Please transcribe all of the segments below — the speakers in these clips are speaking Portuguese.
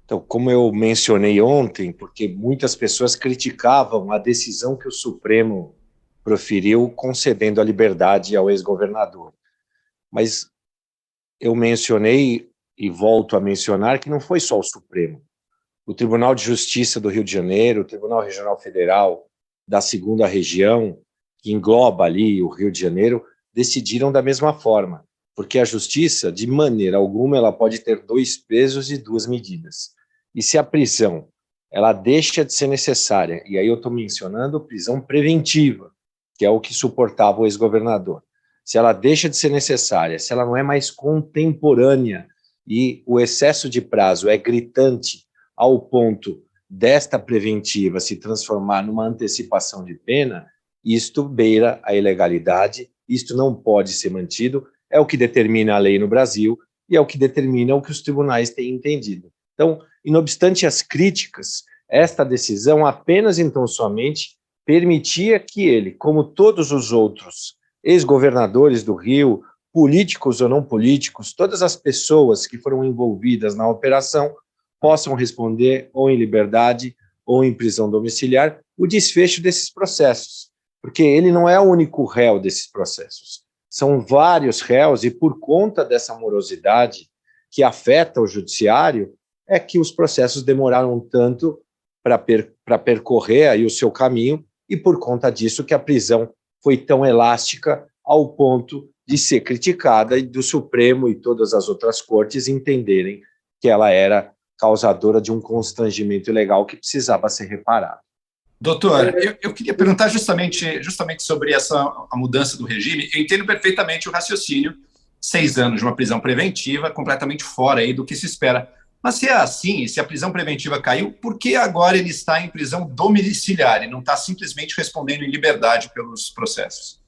Então, como eu mencionei ontem, porque muitas pessoas criticavam a decisão que o Supremo proferiu concedendo a liberdade ao ex-governador. Mas eu mencionei e volto a mencionar que não foi só o Supremo. O Tribunal de Justiça do Rio de Janeiro, o Tribunal Regional Federal da Segunda Região, que engloba ali o Rio de Janeiro, decidiram da mesma forma, porque a Justiça, de maneira alguma, ela pode ter dois pesos e duas medidas. E se a prisão ela deixa de ser necessária, e aí eu estou mencionando prisão preventiva, que é o que suportava o ex-governador, se ela deixa de ser necessária, se ela não é mais contemporânea e o excesso de prazo é gritante ao ponto desta preventiva se transformar numa antecipação de pena, isto beira a ilegalidade, isto não pode ser mantido, é o que determina a lei no Brasil e é o que determina o que os tribunais têm entendido. Então, inobstante as críticas, esta decisão apenas então somente permitia que ele, como todos os outros ex-governadores do Rio, políticos ou não políticos, todas as pessoas que foram envolvidas na operação possam responder ou em liberdade ou em prisão domiciliar o desfecho desses processos, porque ele não é o único réu desses processos. São vários réus e por conta dessa morosidade que afeta o judiciário é que os processos demoraram tanto para percorrer aí o seu caminho e por conta disso que a prisão foi tão elástica ao ponto de ser criticada e do Supremo e todas as outras cortes entenderem que ela era causadora de um constrangimento ilegal que precisava ser reparado. Doutor, eu queria perguntar justamente sobre a mudança do regime. Eu entendo perfeitamente o raciocínio, 6 anos de uma prisão preventiva, completamente fora aí do que se espera. Mas se é assim, se a prisão preventiva caiu, por que agora ele está em prisão domiciliar e não está simplesmente respondendo em liberdade pelos processos?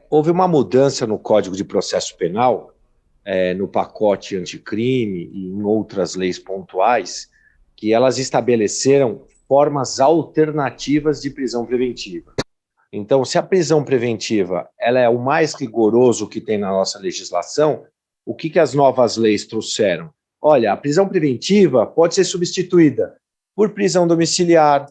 Houve uma mudança no Código de Processo Penal, no pacote anticrime e em outras leis pontuais, que elas estabeleceram formas alternativas de prisão preventiva. Então, se a prisão preventiva ela é o mais rigoroso que tem na nossa legislação, o que as novas leis trouxeram? Olha, a prisão preventiva pode ser substituída por prisão domiciliar,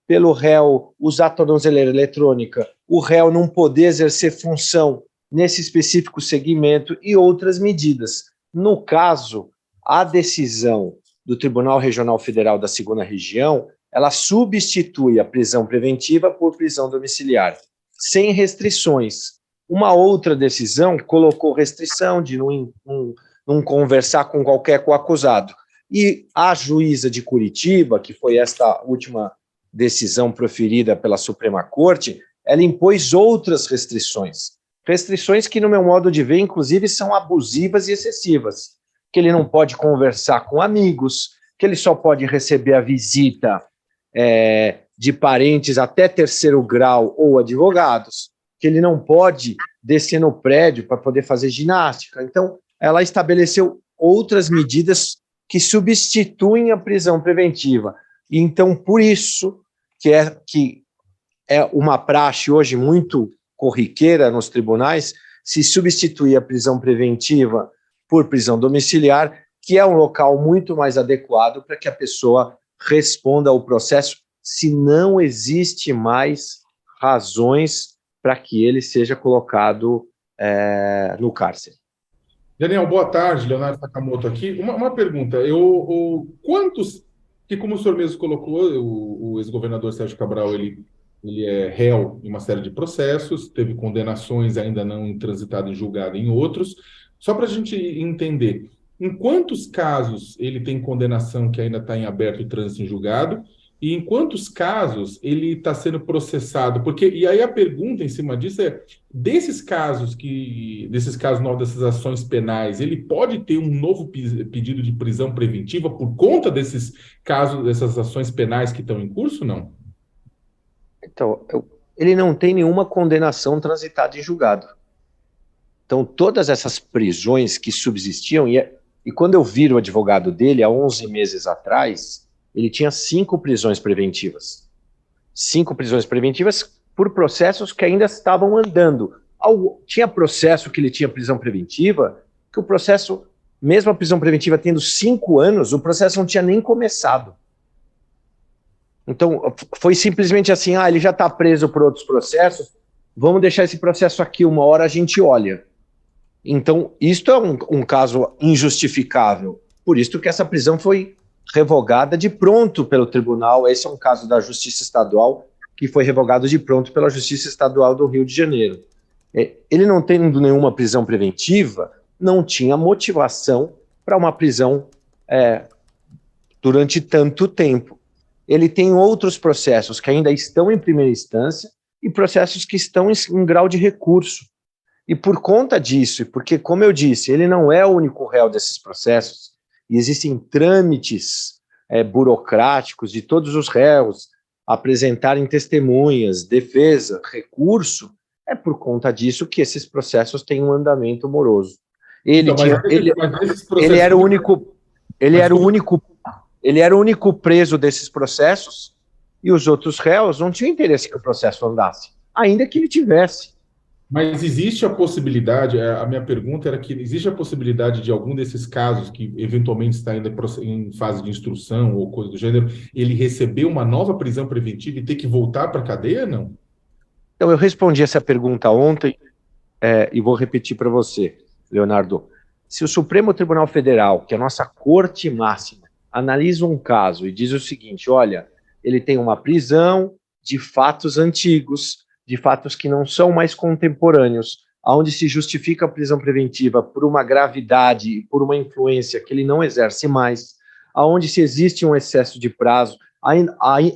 pelo réu usar tornozeleira eletrônica, o réu não poder exercer função nesse específico segmento e outras medidas. No caso, a decisão do Tribunal Regional Federal da Segunda Região, ela substitui a prisão preventiva por prisão domiciliar, sem restrições. Uma outra decisão colocou restrição de não conversar com qualquer coacusado. E a juíza de Curitiba, que foi esta última decisão proferida pela Suprema Corte, ela impôs outras restrições. Restrições que, no meu modo de ver, inclusive, são abusivas e excessivas. Que ele não pode conversar com amigos, que ele só pode receber a visita de parentes até 3º grau ou advogados, que ele não pode descer no prédio para poder fazer ginástica. Então, ela estabeleceu outras medidas que substituem a prisão preventiva. E, então, por isso que é uma praxe hoje muito corriqueira nos tribunais, se substituir a prisão preventiva por prisão domiciliar, que é um local muito mais adequado para que a pessoa responda ao processo, se não existe mais razões para que ele seja colocado no cárcere. Daniel, boa tarde, Leonardo Sakamoto aqui. Uma pergunta, quantos, que como o senhor mesmo colocou, o ex-governador Sérgio Cabral, ele é réu em uma série de processos, teve condenações ainda não transitadas em julgado em outros. Só para a gente entender, em quantos casos ele tem condenação que ainda está em aberto e trânsito em julgado, e em quantos casos ele está sendo processado? E aí a pergunta em cima disso é, desses casos novos, dessas ações penais, ele pode ter um novo pedido de prisão preventiva por conta desses casos, dessas ações penais que estão em curso, não? Então, ele não tem nenhuma condenação transitada em julgado. Então, todas essas prisões que subsistiam, e quando eu vi o advogado dele, há 11 meses atrás, ele tinha 5 prisões preventivas. 5 prisões preventivas por processos que ainda estavam andando. Tinha processo que ele tinha prisão preventiva, que o processo mesmo a prisão preventiva tendo 5 anos, o processo não tinha nem começado. Então, foi simplesmente assim, ele já está preso por outros processos, vamos deixar esse processo aqui, uma hora a gente olha. Então, isto é um caso injustificável. Por isso que essa prisão foi revogada de pronto pelo tribunal. Esse é um caso da Justiça Estadual que foi revogado de pronto pela Justiça Estadual do Rio de Janeiro. Ele não tendo nenhuma prisão preventiva, não tinha motivação para uma prisão durante tanto tempo. Ele tem outros processos que ainda estão em primeira instância e processos que estão em grau de recurso. E por conta disso, e porque, como eu disse, ele não é o único réu desses processos, e existem trâmites burocráticos de todos os réus apresentarem testemunhas, defesa, recurso, é por conta disso que esses processos têm um andamento moroso. Ele era o único preso desses processos e os outros réus não tinham interesse que o processo andasse, ainda que ele tivesse. Mas existe a possibilidade, a minha pergunta era que existe a possibilidade de algum desses casos que eventualmente está ainda em fase de instrução ou coisa do gênero, ele receber uma nova prisão preventiva e ter que voltar para a cadeia, não? Então, eu respondi essa pergunta ontem e vou repetir para você, Leonardo. Se o Supremo Tribunal Federal, que é a nossa corte máxima, analisa um caso e diz o seguinte, olha, ele tem uma prisão de fatos antigos, de fatos que não são mais contemporâneos, onde se justifica a prisão preventiva por uma gravidade e por uma influência que ele não exerce mais, aonde se existe um excesso de prazo,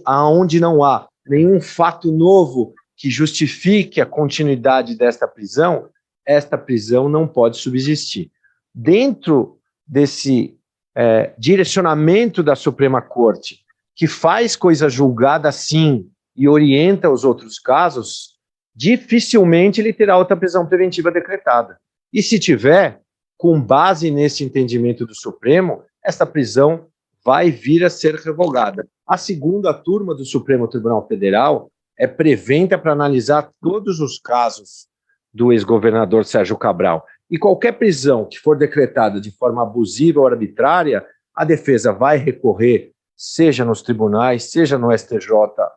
aonde não há nenhum fato novo que justifique a continuidade desta prisão, esta prisão não pode subsistir. Dentro desse direcionamento da Suprema Corte, que faz coisa julgada sim, e orienta os outros casos, dificilmente ele terá outra prisão preventiva decretada. E se tiver, com base nesse entendimento do Supremo, essa prisão vai vir a ser revogada. A segunda turma do Supremo Tribunal Federal é preventa para analisar todos os casos do ex-governador Sérgio Cabral. E qualquer prisão que for decretada de forma abusiva ou arbitrária, a defesa vai recorrer, seja nos tribunais, seja no STJ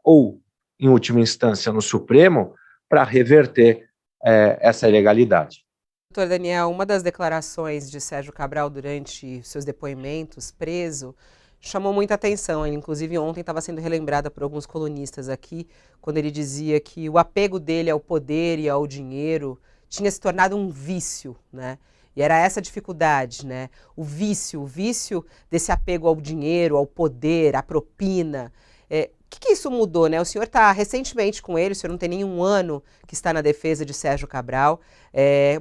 ou em última instância no Supremo, para reverter essa ilegalidade. Doutor Daniel, uma das declarações de Sérgio Cabral durante seus depoimentos, preso, chamou muita atenção. Ele, inclusive, ontem estava sendo relembrada por alguns colunistas aqui, quando ele dizia que o apego dele ao poder e ao dinheiro tinha se tornado um vício, né? E era essa a dificuldade, né? O vício desse apego ao dinheiro, ao poder, à propina. O que isso mudou, né? O senhor está recentemente com ele, o senhor não tem nenhum ano que está na defesa de Sérgio Cabral,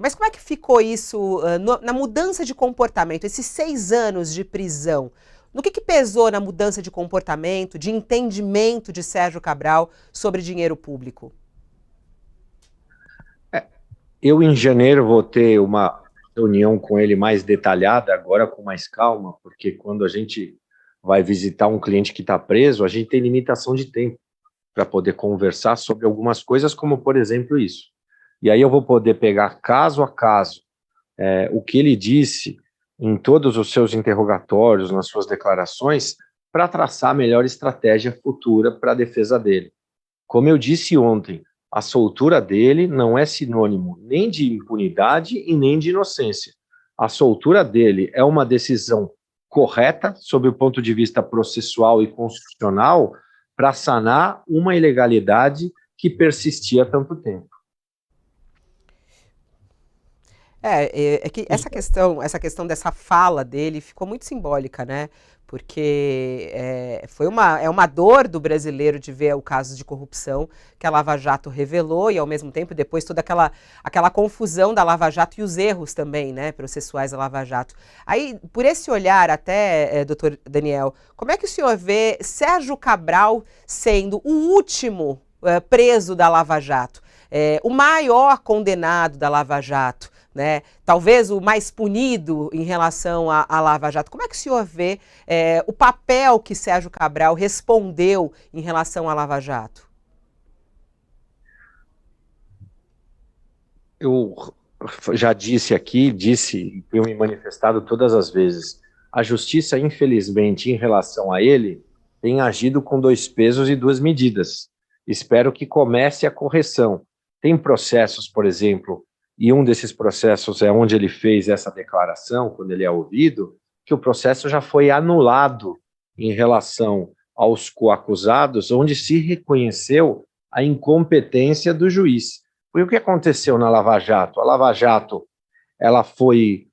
mas como é que ficou isso na mudança de comportamento, esses 6 anos de prisão? No que pesou na mudança de comportamento, de entendimento de Sérgio Cabral sobre dinheiro público? Eu, em janeiro, vou ter uma reunião com ele mais detalhada, agora com mais calma, porque quando a gente vai visitar um cliente que está preso, a gente tem limitação de tempo para poder conversar sobre algumas coisas, como, por exemplo, isso. E aí eu vou poder pegar caso a caso o que ele disse em todos os seus interrogatórios, nas suas declarações, para traçar a melhor estratégia futura para a defesa dele. Como eu disse ontem, a soltura dele não é sinônimo nem de impunidade e nem de inocência. A soltura dele é uma decisão correta, sob o ponto de vista processual e constitucional, para sanar uma ilegalidade que persistia há tanto tempo. É que essa questão dessa fala dele ficou muito simbólica, né? Porque é uma dor do brasileiro de ver o caso de corrupção que a Lava Jato revelou e, ao mesmo tempo, depois toda aquela confusão da Lava Jato e os erros também, né, processuais da Lava Jato. Aí, por esse olhar até, doutor Daniel, como é que o senhor vê Sérgio Cabral sendo o último preso da Lava Jato, o maior condenado da Lava Jato, né? Talvez o mais punido em relação à Lava Jato? Como é que o senhor vê o papel que Sérgio Cabral respondeu em relação à Lava Jato? Eu já disse aqui, e tenho me manifestado todas as vezes, a justiça, infelizmente, em relação a ele, tem agido com 2 pesos e 2 medidas. Espero que comece a correção. Tem processos, por exemplo, e um desses processos é onde ele fez essa declaração, quando ele é ouvido, que o processo já foi anulado em relação aos coacusados, onde se reconheceu a incompetência do juiz. Foi o que aconteceu na Lava Jato. A Lava Jato, ela foi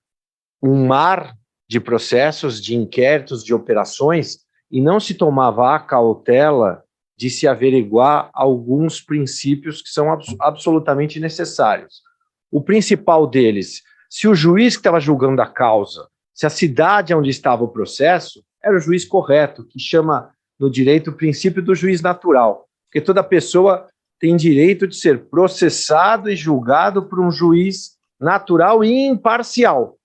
um mar de processos, de inquéritos, de operações, e não se tomava a cautela de se averiguar alguns princípios que são absolutamente necessários. O principal deles, se o juiz que estava julgando a causa, se a cidade onde estava o processo, era o juiz correto, que chama no direito o princípio do juiz natural, porque toda pessoa tem direito de ser processado e julgado por um juiz natural e imparcial.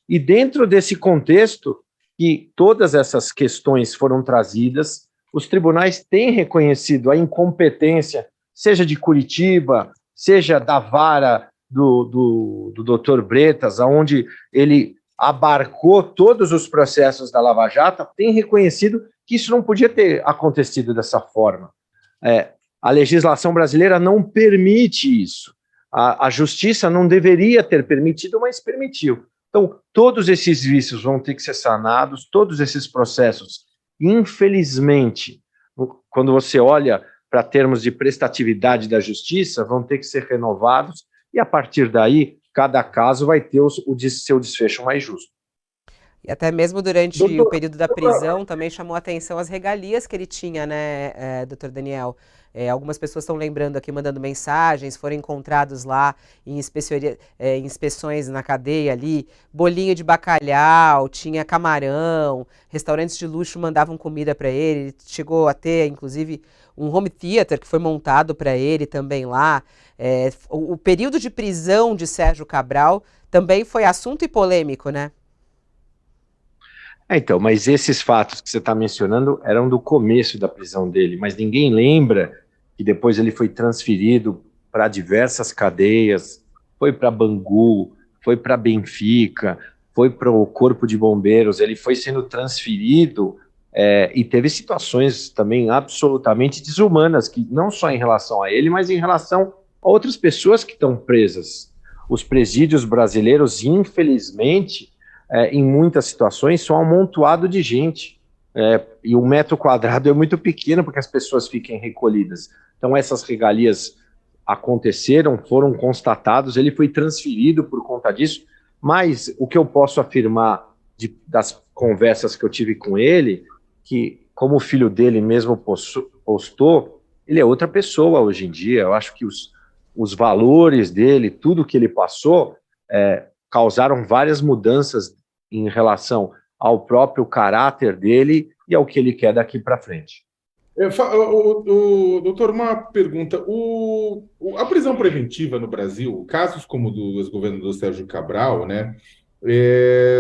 E dentro desse contexto, que todas essas questões foram trazidas, os tribunais têm reconhecido a incompetência, seja de Curitiba, seja da vara do Dr. Bretas, onde ele abarcou todos os processos da Lava Jato, tem reconhecido que isso não podia ter acontecido dessa forma. A legislação brasileira não permite isso. A justiça não deveria ter permitido, mas permitiu. Então, todos esses vícios vão ter que ser sanados, todos esses processos, infelizmente, quando você olha para termos de prestatividade da justiça, vão ter que ser renovados, e a partir daí, cada caso vai ter o seu desfecho mais justo. E até mesmo durante o período da prisão também chamou a atenção as regalias que ele tinha, né, doutor Daniel? Algumas pessoas estão lembrando aqui, mandando mensagens, foram encontrados lá em inspeções na cadeia ali, bolinho de bacalhau, tinha camarão, restaurantes de luxo mandavam comida para ele chegou a ter, inclusive, um home theater que foi montado para ele também lá. O período de prisão de Sérgio Cabral também foi assunto e polêmico, né? Então, mas esses fatos que você está mencionando eram do começo da prisão dele, mas ninguém lembra que depois ele foi transferido para diversas cadeias, foi para Bangu, foi para Benfica, foi para o Corpo de Bombeiros, ele foi sendo transferido e teve situações também absolutamente desumanas, que não só em relação a ele, mas em relação a outras pessoas que estão presas. Os presídios brasileiros, infelizmente, em muitas situações, são um amontoado de gente, e o metro quadrado é muito pequeno porque as pessoas fiquem recolhidas. Então, essas regalias aconteceram, foram constatados, ele foi transferido por conta disso, mas o que eu posso afirmar das conversas que eu tive com ele, que, como o filho dele mesmo postou, ele é outra pessoa hoje em dia. Eu acho que os valores dele, tudo que ele passou, causaram várias mudanças em relação ao próprio caráter dele e ao que ele quer daqui para frente. Doutor, uma pergunta. A prisão preventiva no Brasil, casos como o do ex-governador Sérgio Cabral, né,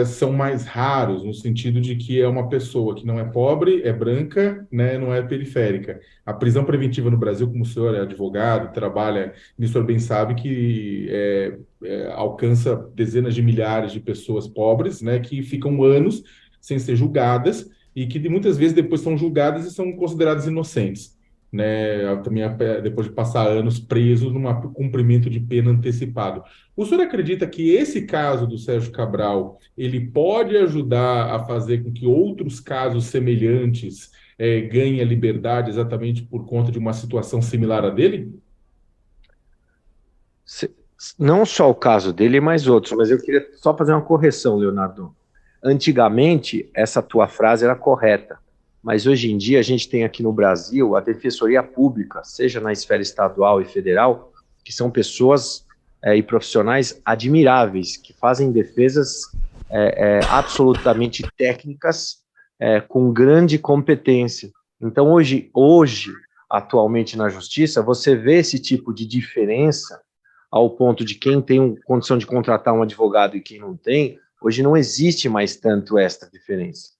são mais raros, no sentido de que é uma pessoa que não é pobre, é branca, né, não é periférica. A prisão preventiva no Brasil, como o senhor é advogado, trabalha nisso, o senhor bem sabe que alcança dezenas de milhares de pessoas pobres, né, que ficam anos sem ser julgadas, e que muitas vezes depois são julgadas e são consideradas inocentes, né? Também depois de passar anos presos num cumprimento de pena antecipado. O senhor acredita que esse caso do Sérgio Cabral, ele pode ajudar a fazer com que outros casos semelhantes ganhem a liberdade exatamente por conta de uma situação similar à dele? Não só o caso dele, mas outros, mas eu queria só fazer uma correção, Leonardo. Antigamente, essa tua frase era correta, mas hoje em dia a gente tem aqui no Brasil a Defensoria Pública, seja na esfera estadual e federal, que são pessoas e profissionais admiráveis, que fazem defesas absolutamente técnicas, com grande competência. Então, hoje, atualmente na Justiça, você vê esse tipo de diferença ao ponto de quem tem condição de contratar um advogado e quem não tem. Hoje não existe mais tanto esta diferença.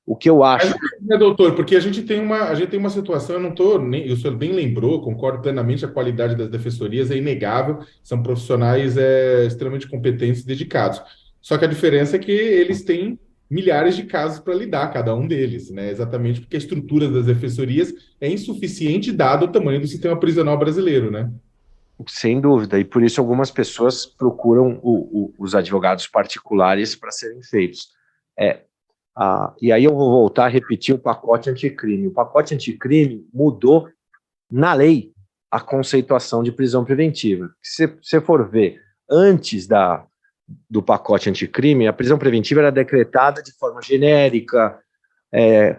O que eu acho... Mas, doutor, porque a gente tem uma situação, o senhor bem lembrou, concordo plenamente, a qualidade das defensorias é inegável, são profissionais extremamente competentes e dedicados. Só que a diferença é que eles têm milhares de casos para lidar, cada um deles, né? Exatamente porque a estrutura das defensorias é insuficiente dado o tamanho do sistema prisional brasileiro, né? Sem dúvida, e por isso algumas pessoas procuram os advogados particulares para serem feitos. E aí eu vou voltar a repetir o pacote anticrime. O pacote anticrime mudou na lei a conceituação de prisão preventiva. Se você for ver, antes do pacote anticrime, a prisão preventiva era decretada de forma genérica,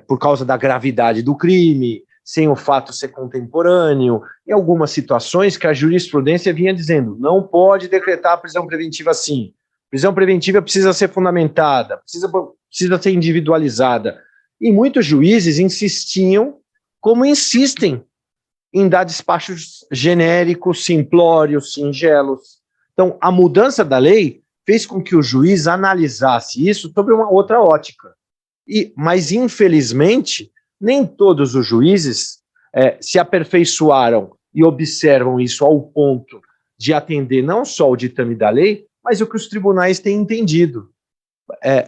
por causa da gravidade do crime, sem o fato ser contemporâneo, em algumas situações que a jurisprudência vinha dizendo, não pode decretar a prisão preventiva assim. Prisão preventiva precisa ser fundamentada, precisa ser individualizada. E muitos juízes insistiam, como insistem, em dar despachos genéricos, simplórios, singelos. Então, a mudança da lei fez com que o juiz analisasse isso sobre uma outra ótica. Mas, infelizmente, nem todos os juízes se aperfeiçoaram e observam isso ao ponto de atender não só o ditame da lei, mas o que os tribunais têm entendido.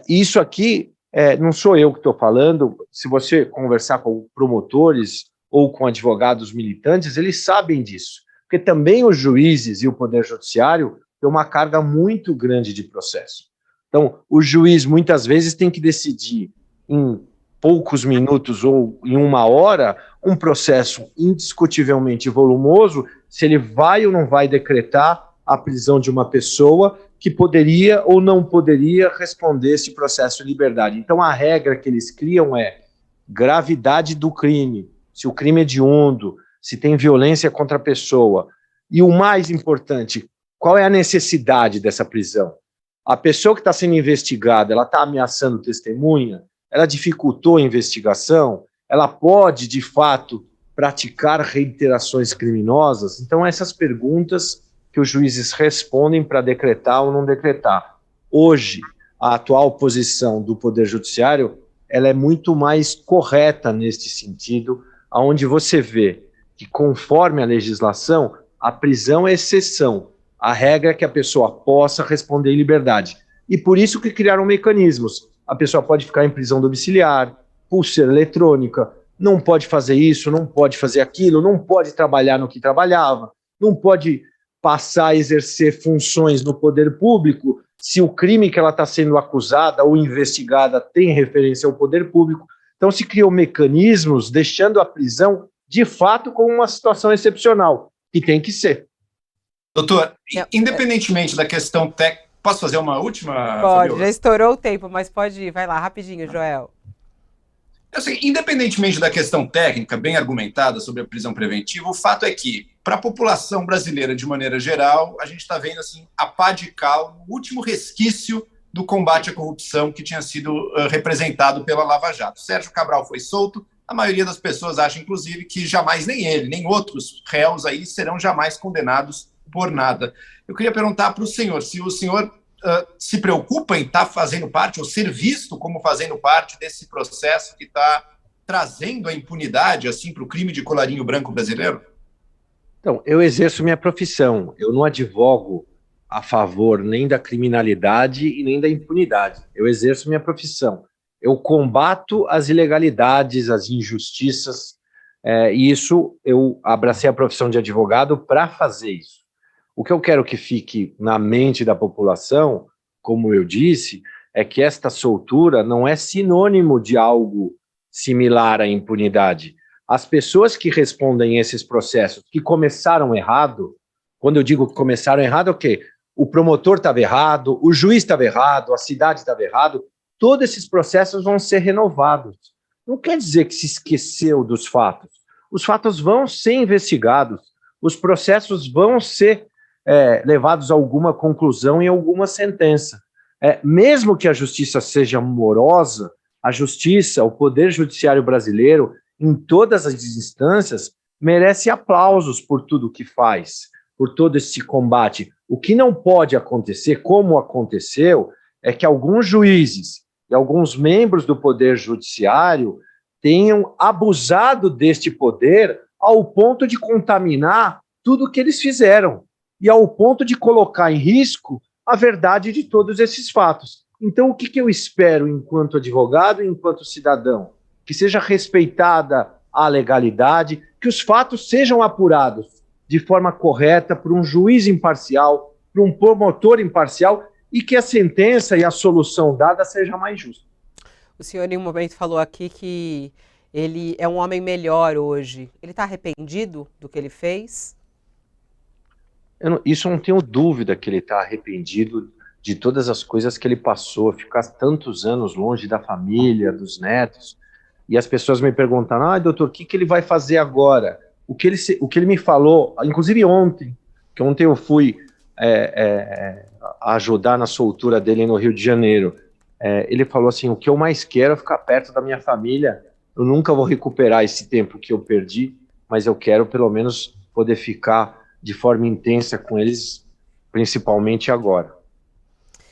Isso aqui, não sou eu que estou falando, se você conversar com promotores ou com advogados militantes, eles sabem disso, porque também os juízes e o Poder Judiciário têm uma carga muito grande de processo. Então, o juiz muitas vezes tem que decidir em poucos minutos ou em uma hora um processo indiscutivelmente volumoso, se ele vai ou não vai decretar a prisão de uma pessoa que poderia ou não poderia responder esse processo de liberdade. Então, a regra que eles criam é gravidade do crime, se o crime é hediondo, se tem violência contra a pessoa. E o mais importante, qual é a necessidade dessa prisão? A pessoa que está sendo investigada, ela está ameaçando testemunha? Ela dificultou a investigação? Ela pode, de fato, praticar reiterações criminosas? Então, essas perguntas que os juízes respondem para decretar ou não decretar. Hoje, a atual posição do Poder Judiciário, ela é muito mais correta neste sentido, onde você vê que, conforme a legislação, a prisão é exceção. A regra é que a pessoa possa responder em liberdade. E por isso que criaram mecanismos. A pessoa pode ficar em prisão domiciliar, pulseira eletrônica, não pode fazer isso, não pode fazer aquilo, não pode trabalhar no que trabalhava, não pode passar a exercer funções no poder público se o crime que ela está sendo acusada ou investigada tem referência ao poder público. Então se criou mecanismos deixando a prisão, de fato, como uma situação excepcional, que tem que ser. Doutor, independentemente da questão técnica, posso fazer uma última? Pode, Fabiola? Já estourou o tempo, mas pode ir. Vai lá, rapidinho, Joel. Assim, independentemente da questão técnica, bem argumentada sobre a prisão preventiva, o fato é que, para a população brasileira de maneira geral, a gente está vendo assim, a pá de cal, o último resquício do combate à corrupção que tinha sido representado pela Lava Jato. Sérgio Cabral foi solto, a maioria das pessoas acha, inclusive, que jamais nem ele, nem outros réus aí serão jamais condenados por nada. Eu queria perguntar para o senhor, se o senhor se preocupa em estar fazendo parte, ou ser visto como fazendo parte desse processo que está trazendo a impunidade assim, para o crime de colarinho branco brasileiro? Então, eu exerço minha profissão, eu não advogo a favor nem da criminalidade e nem da impunidade, eu exerço minha profissão, eu combato as ilegalidades, as injustiças, e isso, eu abracei a profissão de advogado para fazer isso. O que eu quero que fique na mente da população, como eu disse, é que esta soltura não é sinônimo de algo similar à impunidade. As pessoas que respondem esses processos, que começaram errado, quando eu digo que começaram errado, é o quê? O promotor estava errado, o juiz estava errado, a cidade estava errado, todos esses processos vão ser renovados. Não quer dizer que se esqueceu dos fatos. Os fatos vão ser investigados, os processos vão ser levados a alguma conclusão e alguma sentença. Mesmo que a justiça seja morosa, a justiça, o Poder Judiciário brasileiro, em todas as instâncias, merece aplausos por tudo que faz, por todo esse combate. O que não pode acontecer, como aconteceu, é que alguns juízes e alguns membros do Poder Judiciário tenham abusado deste poder ao ponto de contaminar tudo o que eles fizeram e ao ponto de colocar em risco a verdade de todos esses fatos. Então, o que eu espero enquanto advogado e enquanto cidadão? Que seja respeitada a legalidade, que os fatos sejam apurados de forma correta por um juiz imparcial, por um promotor imparcial, e que a sentença e a solução dada seja mais justa. O senhor, em um momento, falou aqui que ele é um homem melhor hoje. Ele está arrependido do que ele fez? Isso eu não tenho dúvida que ele está arrependido de todas as coisas que ele passou, ficar tantos anos longe da família, dos netos, e as pessoas me perguntaram, doutor, o que ele vai fazer agora? O que ele me falou, inclusive ontem, que ontem eu fui ajudar na soltura dele no Rio de Janeiro, ele falou assim, o que eu mais quero é ficar perto da minha família, eu nunca vou recuperar esse tempo que eu perdi, mas eu quero pelo menos poder ficar de forma intensa com eles, principalmente agora.